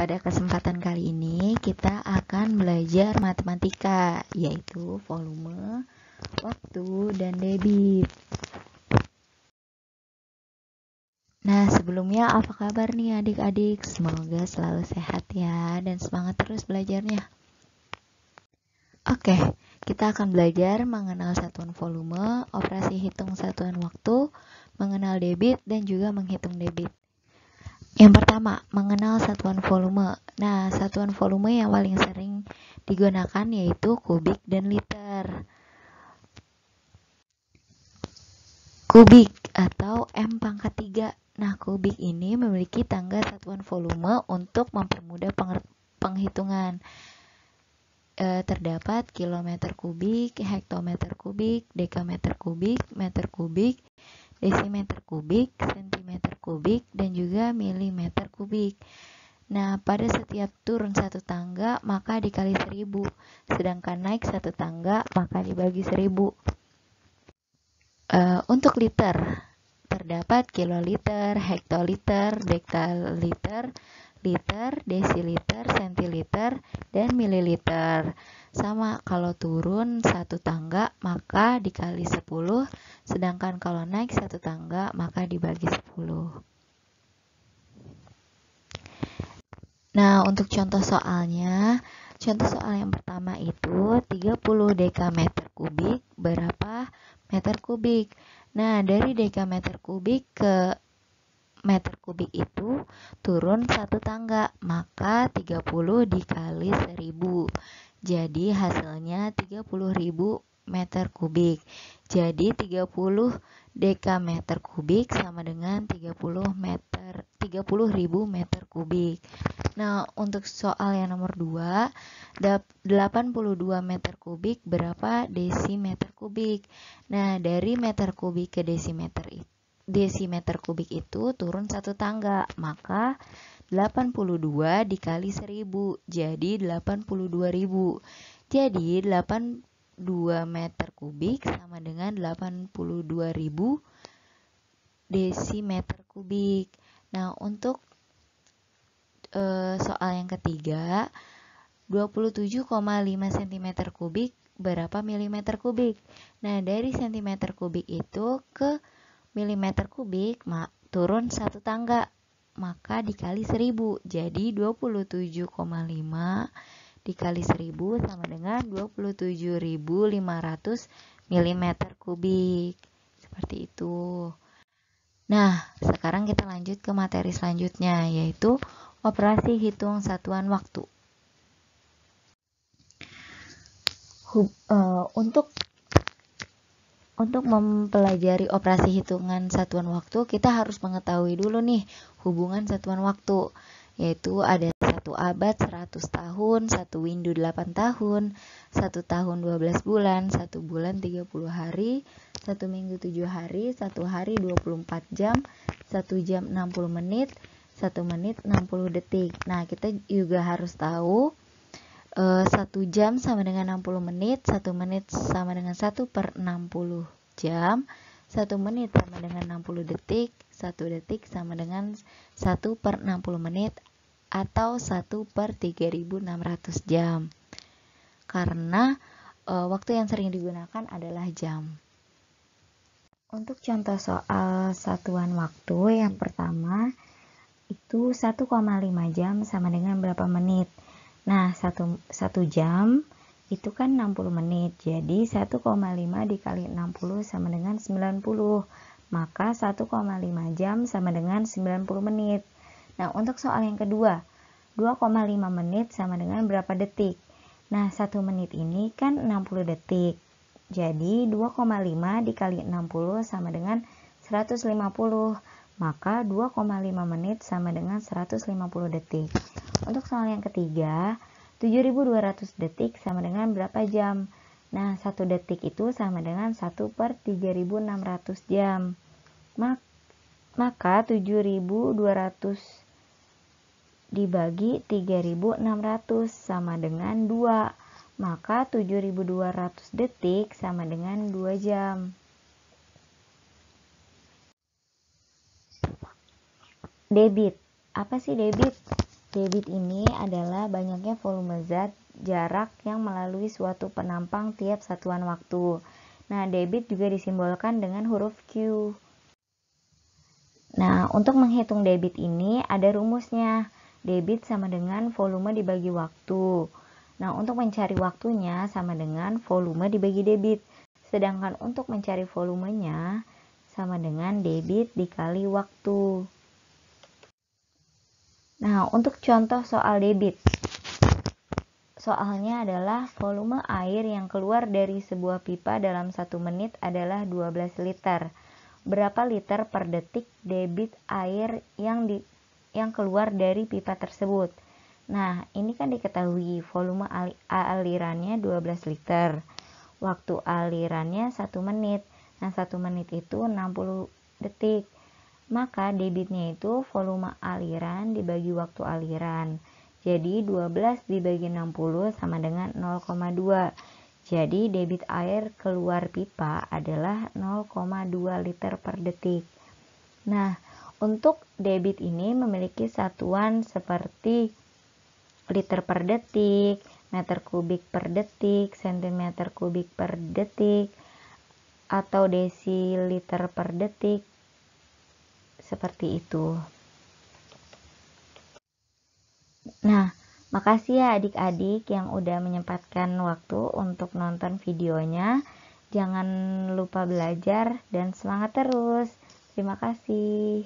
pada kesempatan kali ini kita akan belajar matematika, yaitu volume, waktu, dan debit. Nah, sebelumnya apa kabar nih adik-adik? Semoga selalu sehat ya, dan semangat terus belajarnya. Oke, kita akan belajar mengenal satuan volume, operasi hitung satuan waktu, mengenal debit, dan juga menghitung debit. Yang pertama, mengenal satuan volume. Nah, satuan volume yang paling sering digunakan yaitu kubik dan liter. Kubik atau M pangkat 3. Nah, kubik ini memiliki tangga satuan volume untuk mempermudah penghitungan. Terdapat kilometer kubik, hektometer kubik, dekameter kubik, meter kubik, desimeter kubik, sentimeter kubik, dan juga milimeter kubik. Nah, pada setiap turun satu tangga, maka dikali 1000. Sedangkan naik satu tangga, maka dibagi 1000. Untuk liter, terdapat kiloliter, hektoliter, dekaliter, liter, desiliter, sentiliter, dan mililiter. Sama, kalau turun satu tangga, maka dikali 10. Sedangkan kalau naik satu tangga, maka dibagi 10. Nah, untuk contoh soalnya, contoh soal yang pertama itu 30 dekameter kubik berapa meter kubik. Nah, dari dekameter kubik ke meter kubik itu turun satu tangga, maka 30 dikali 1000. Jadi hasilnya 30.000 meter kubik. Jadi 30 dekameter kubik sama dengan 30.000 meter kubik. Nah, untuk soal yang nomor 2, 82 meter kubik berapa desimeter kubik. Nah, dari meter kubik ke desimeter kubik itu turun satu tangga, maka 82 dikali 1000, jadi 82.000. Jadi 82 meter kubik sama dengan 82.000 desimeter kubik. Nah, untuk soal yang ketiga, 27,5 cm kubik berapa milimeter kubik. Nah, dari cm kubik itu ke milimeter kubik turun satu tangga, maka dikali 1000. Jadi 27,5 dikali 1000 sama dengan 27.500 milimeter kubik. Seperti itu. Nah, sekarang kita lanjut ke materi selanjutnya, yaitu operasi hitung satuan waktu. Untuk mempelajari operasi hitungan satuan waktu, kita harus mengetahui dulu nih hubungan satuan waktu, yaitu ada 1 abad 100 tahun, 1 windu 8 tahun, 1 tahun 12 bulan, 1 bulan 30 hari, 1 minggu 7 hari, 1 hari 24 jam, 1 jam 60 menit, 1 menit 60 detik. Nah, kita juga harus tahu 1 jam sama dengan 60 menit, 1 menit sama dengan 1/60 jam, 1 menit sama dengan 60 detik, 1 detik sama dengan 1/60 menit, atau 1/3600 jam. Karena waktu yang sering digunakan adalah jam. Untuk contoh soal satuan waktu yang pertama, itu 1,5 jam sama dengan berapa menit. Nah, 1 jam itu kan 60 menit. Jadi 1,5 dikali 60 sama dengan 90. Maka 1,5 jam sama dengan 90 menit. Nah, untuk soal yang kedua, 2,5 menit sama dengan berapa detik. Nah, 1 menit ini kan 60 detik. Jadi 2,5 dikali 60 sama dengan 150. Maka 2,5 menit sama dengan 150 detik. Untuk soal yang ketiga, 7.200 detik sama dengan berapa jam? Nah, 1 detik itu sama dengan 1/3600 jam. Maka 7.200 dibagi 3.600 sama dengan 2. Maka 7.200 detik sama dengan 2 jam. Debit. Apa sih debit? Debit ini adalah banyaknya volume zat jarak yang melalui suatu penampang tiap satuan waktu. Nah, debit juga disimbolkan dengan huruf Q. Nah, untuk menghitung debit ini ada rumusnya. Debit sama dengan volume dibagi waktu. Nah, untuk mencari waktunya sama dengan volume dibagi debit. Sedangkan untuk mencari volumenya sama dengan debit dikali waktu. Nah, untuk contoh soal debit. Soalnya adalah volume air yang keluar dari sebuah pipa dalam 1 menit adalah 12 liter. Berapa liter per detik debit air yang keluar dari pipa tersebut? Nah, ini kan diketahui volume alirannya 12 liter. Waktu alirannya 1 menit. Nah, 1 menit itu 60 detik. Maka debitnya itu volume aliran dibagi waktu aliran. Jadi 12 dibagi 60 sama dengan 0,2. Jadi debit air keluar pipa adalah 0,2 liter per detik. Nah, untuk debit ini memiliki satuan seperti liter per detik, meter kubik per detik, sentimeter kubik per detik, atau desiliter per detik. Seperti itu. Nah, makasih ya adik-adik yang udah menyempatkan waktu untuk nonton videonya. Jangan lupa belajar dan semangat terus. Terima kasih.